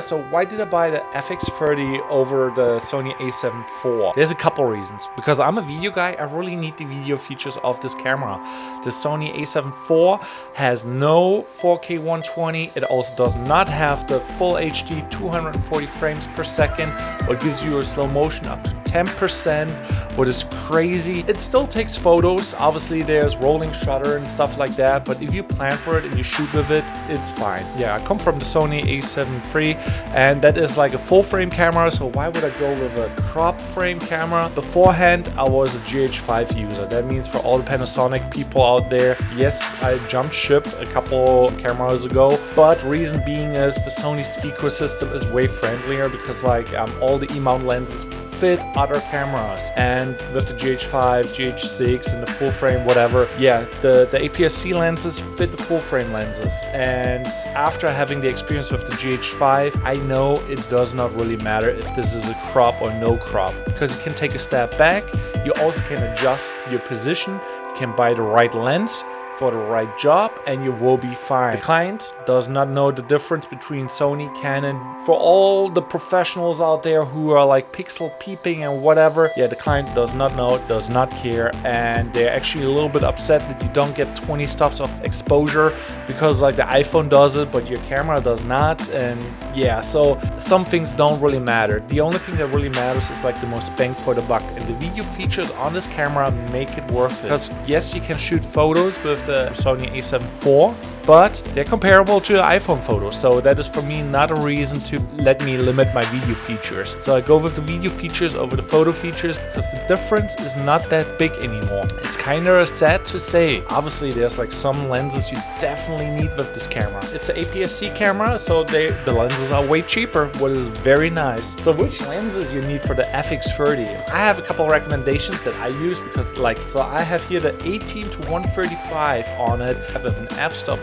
So why did I buy the FX30 over the Sony a7 IV? There's a couple reasons. Because I'm a video guy, I really need the video features of this camera. The Sony a7 IV has no 4K 120. It also does not have the full HD 240 frames per second, what gives you a slow motion up to 10%, what is crazy. It still takes photos. Obviously there's rolling shutter and stuff like that, but if you plan for it and you shoot with it, it's fine. Yeah, I come from the Sony a7 III, and that is like a full frame camera, so why would I go with a crop frame camera? Beforehand, I was a GH5 user. That means for all the Panasonic people out there, yes, I jumped ship a couple cameras ago, but reason being is the Sony's ecosystem is way friendlier because like all the E-mount lenses fit other cameras, and with the GH5, GH6 and the full frame whatever, yeah, the APS-C lenses fit the full frame lenses. And after having the experience with the GH5, I know it does not really matter if this is a crop or no crop, because you can take a step back, you also can adjust your position, you can buy the right lens for the right job, and you will be fine. The client does not know the difference between Sony, Canon. For all the professionals out there who are like pixel peeping and whatever, yeah, the client does not know, does not care, and they're actually a little bit upset that you don't get 20 stops of exposure because like the iPhone does it, but your camera does not. And yeah, so some things don't really matter. The only thing that really matters is like the most bang for the buck, and the video features on this camera make it worth it. Because yes, you can shoot photos with the Sony a7 IV, but they're comparable to iPhone photos, so that is for me not a reason to let me limit my video features. So I go with the video features over the photo features because the difference is not that big anymore. It's kind of sad to say. Obviously there's like some lenses you definitely need with this camera. It's an APS-C camera, so the lenses are way cheaper, what is very nice. So which lenses you need for the FX30? I have a couple recommendations that I use because like, so I have here the 18 to 135 on it. I have an f-stop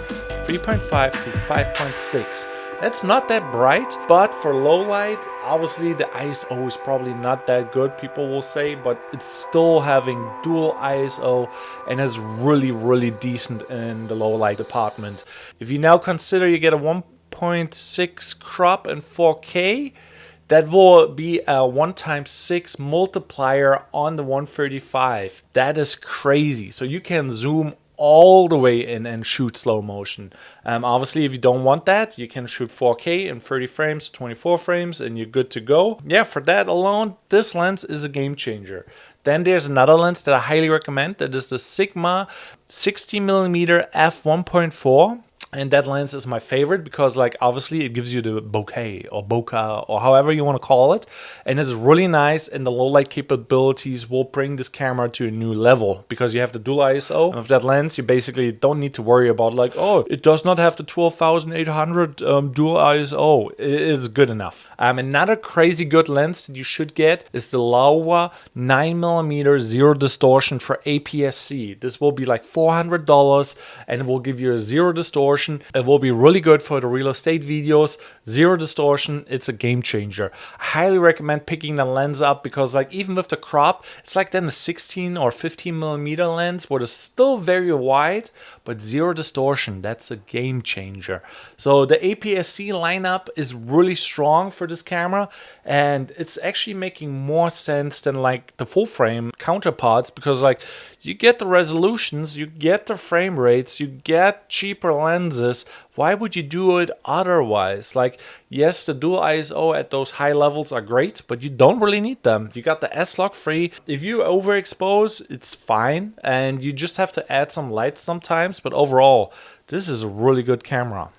3.5 to 5.6. That's not that bright, but for low light, obviously the ISO is probably not that good, people will say, but it's still having dual ISO and is really decent in the low light department. If you now consider you get a 1.6 crop in 4K, that will be a 1x6 multiplier on the 135. That is crazy. So you can zoom all the way in and shoot slow motion. Obviously, if you don't want that, you can shoot 4K in 30 frames, 24 frames, and you're good to go. Yeah, for that alone, this lens is a game changer. Then there's another lens that I highly recommend. That is the Sigma 60mm f1.4. And that lens is my favorite because like obviously it gives you the bokeh or bokeh or however you want to call it, and it's really nice, and the low light capabilities will bring this camera to a new level because you have the dual ISO. And with that lens you basically don't need to worry about like, oh, it does not have the 12,800 dual ISO. It is good enough. Another crazy good lens that you should get is the Laowa 9mm zero distortion for APS-C. This will be like $400 and it will give you a zero distortion. It will be really good for the real estate videos. Zero distortion, it's a game changer. I highly recommend picking the lens up because like even with the crop, it's like then the 16 or 15mm lens, what is still very wide, but zero distortion, that's a game changer. So the APS-C lineup is really strong for this camera, and it's actually making more sense than like the full frame counterparts because like you get the resolutions, you get the frame rates, you get cheaper lenses. Why would you do it otherwise? Like, yes, the dual ISO at those high levels are great, but you don't really need them. You got the S-Log free. If you overexpose, it's fine, and you just have to add some lights sometimes, but overall, this is a really good camera.